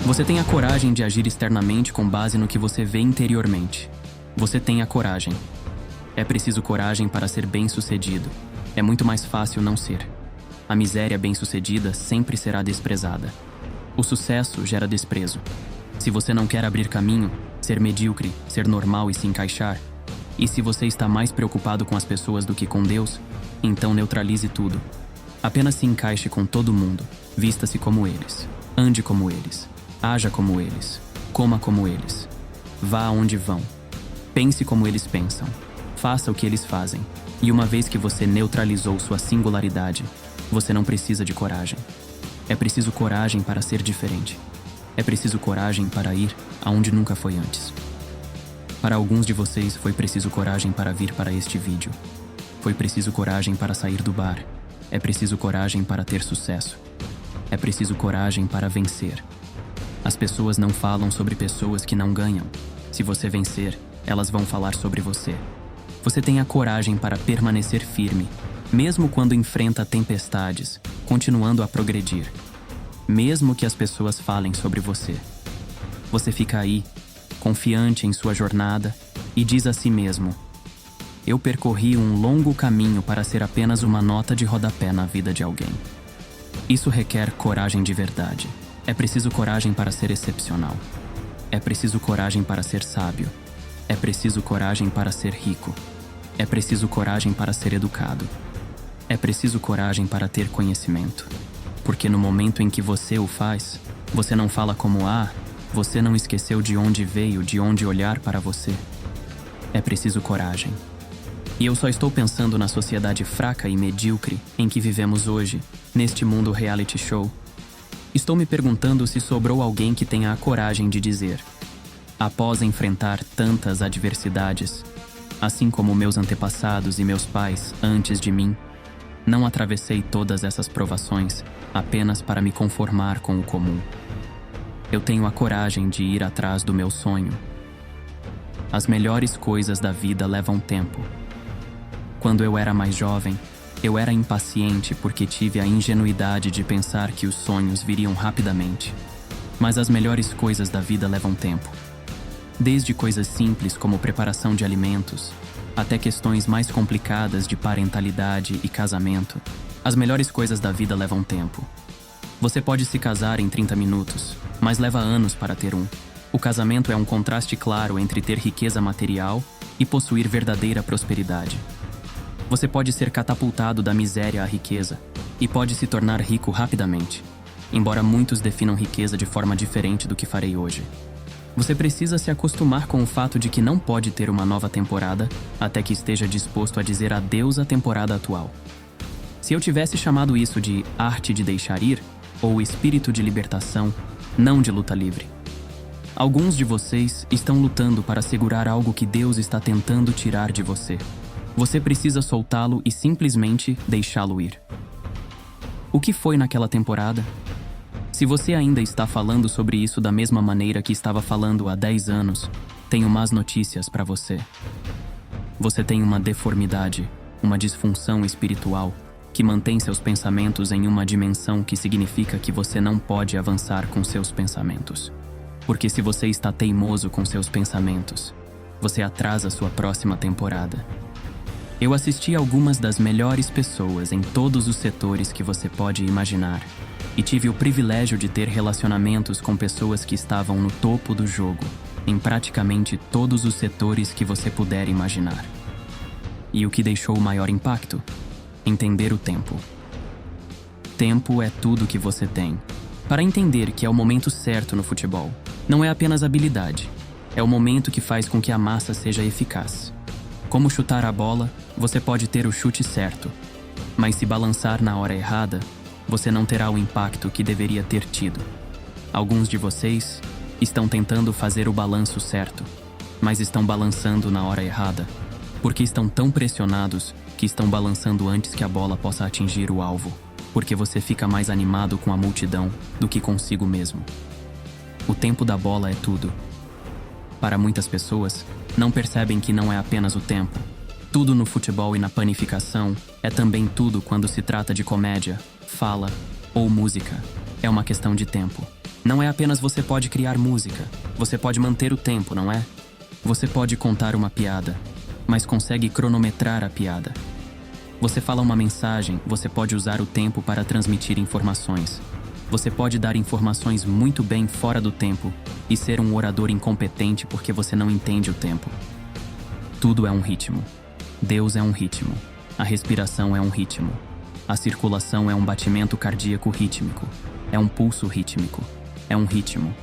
Você tem a coragem de agir externamente com base no que você vê interiormente. Você tem a coragem. É preciso coragem para ser bem-sucedido. É muito mais fácil não ser. A miséria bem-sucedida sempre será desprezada. O sucesso gera desprezo. Se você não quer abrir caminho, ser medíocre, ser normal e se encaixar, e se você está mais preocupado com as pessoas do que com Deus, então neutralize tudo. Apenas se encaixe com todo mundo. Vista-se como eles. Ande como eles. Haja como eles. Coma como eles. Vá aonde vão. Pense como eles pensam. Faça o que eles fazem. E uma vez que você neutralizou sua singularidade, você não precisa de coragem. É preciso coragem para ser diferente. É preciso coragem para ir aonde nunca foi antes. Para alguns de vocês foi preciso coragem para vir para este vídeo. Foi preciso coragem para sair do bar. É preciso coragem para ter sucesso. É preciso coragem para vencer. As pessoas não falam sobre pessoas que não ganham. Se você vencer, elas vão falar sobre você. Você tem a coragem para permanecer firme, mesmo quando enfrenta tempestades, continuando a progredir. Mesmo que as pessoas falem sobre você. Você fica aí, confiante em sua jornada, e diz a si mesmo: eu percorri um longo caminho para ser apenas uma nota de rodapé na vida de alguém. Isso requer coragem de verdade. É preciso coragem para ser excepcional. É preciso coragem para ser sábio. É preciso coragem para ser rico. É preciso coragem para ser educado. É preciso coragem para ter conhecimento. Porque no momento em que você o faz, você não fala como você não esqueceu de onde veio, de onde olhar para você. É preciso coragem. E eu só estou pensando na sociedade fraca e medíocre em que vivemos hoje, neste mundo reality show. Estou me perguntando se sobrou alguém que tenha a coragem de dizer: após enfrentar tantas adversidades, assim como meus antepassados e meus pais antes de mim, não atravessei todas essas provações apenas para me conformar com o comum. Eu tenho a coragem de ir atrás do meu sonho. As melhores coisas da vida levam tempo. Quando eu era mais jovem, eu era impaciente porque tive a ingenuidade de pensar que os sonhos viriam rapidamente. Mas as melhores coisas da vida levam tempo. Desde coisas simples como preparação de alimentos, até questões mais complicadas de parentalidade e casamento, as melhores coisas da vida levam tempo. Você pode se casar em 30 minutos, mas leva anos para ter um. O casamento é um contraste claro entre ter riqueza material e possuir verdadeira prosperidade. Você pode ser catapultado da miséria à riqueza e pode se tornar rico rapidamente, embora muitos definam riqueza de forma diferente do que farei hoje. Você precisa se acostumar com o fato de que não pode ter uma nova temporada até que esteja disposto a dizer adeus à temporada atual. Se eu tivesse chamado isso de arte de deixar ir, ou espírito de libertação, não de luta livre. Alguns de vocês estão lutando para segurar algo que Deus está tentando tirar de você. Você precisa soltá-lo e simplesmente deixá-lo ir. O que foi naquela temporada? Se você ainda está falando sobre isso da mesma maneira que estava falando há 10 anos, tenho más notícias para você. Você tem uma deformidade, uma disfunção espiritual, que mantém seus pensamentos em uma dimensão que significa que você não pode avançar com seus pensamentos. Porque se você está teimoso com seus pensamentos, você atrasa sua próxima temporada. Eu assisti a algumas das melhores pessoas em todos os setores que você pode imaginar, e tive o privilégio de ter relacionamentos com pessoas que estavam no topo do jogo, em praticamente todos os setores que você puder imaginar. E o que deixou o maior impacto? Entender o tempo. Tempo é tudo que você tem. Para entender que é o momento certo no futebol, não é apenas habilidade, é o momento que faz com que a massa seja eficaz. Como chutar a bola, você pode ter o chute certo, mas se balançar na hora errada, você não terá o impacto que deveria ter tido. Alguns de vocês estão tentando fazer o balanço certo, mas estão balançando na hora errada, porque estão tão pressionados que estão balançando antes que a bola possa atingir o alvo, porque você fica mais animado com a multidão do que consigo mesmo. O tempo da bola é tudo. Para muitas pessoas, não percebem que não é apenas o tempo. Tudo no futebol e na panificação é também tudo quando se trata de comédia, fala ou música. É uma questão de tempo. Não é apenas você pode criar música, você pode manter o tempo, não é? Você pode contar uma piada, mas consegue cronometrar a piada. Você fala uma mensagem, você pode usar o tempo para transmitir informações. Você pode dar informações muito bem fora do tempo e ser um orador incompetente porque você não entende o tempo. Tudo é um ritmo. Deus é um ritmo. A respiração é um ritmo. A circulação é um batimento cardíaco rítmico. É um pulso rítmico. É um ritmo.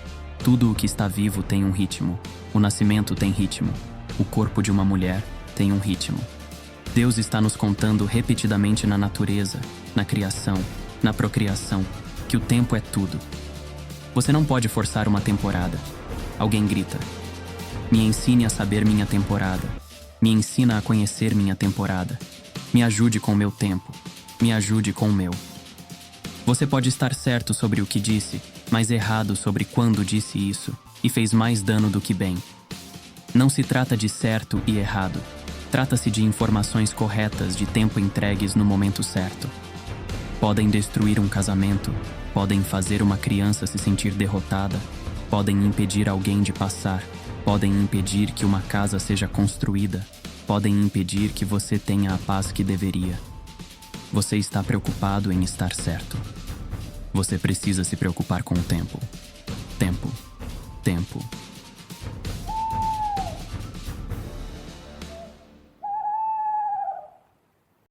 Tudo o que está vivo tem um ritmo. O nascimento tem ritmo. O corpo de uma mulher tem um ritmo. Deus está nos contando repetidamente na natureza, na criação, na procriação, que o tempo é tudo. Você não pode forçar uma temporada. Alguém grita: me ensine a saber minha temporada. Me ensina a conhecer minha temporada. Me ajude com o meu tempo. Me ajude com o meu. Você pode estar certo sobre o que disse, mas errado sobre quando disse isso, e fez mais dano do que bem. Não se trata de certo e errado. Trata-se de informações corretas de tempo entregues no momento certo. Podem destruir um casamento, podem fazer uma criança se sentir derrotada, podem impedir alguém de passar, podem impedir que uma casa seja construída, podem impedir que você tenha a paz que deveria. Você está preocupado em estar certo. Você precisa se preocupar com o tempo. Tempo. Tempo.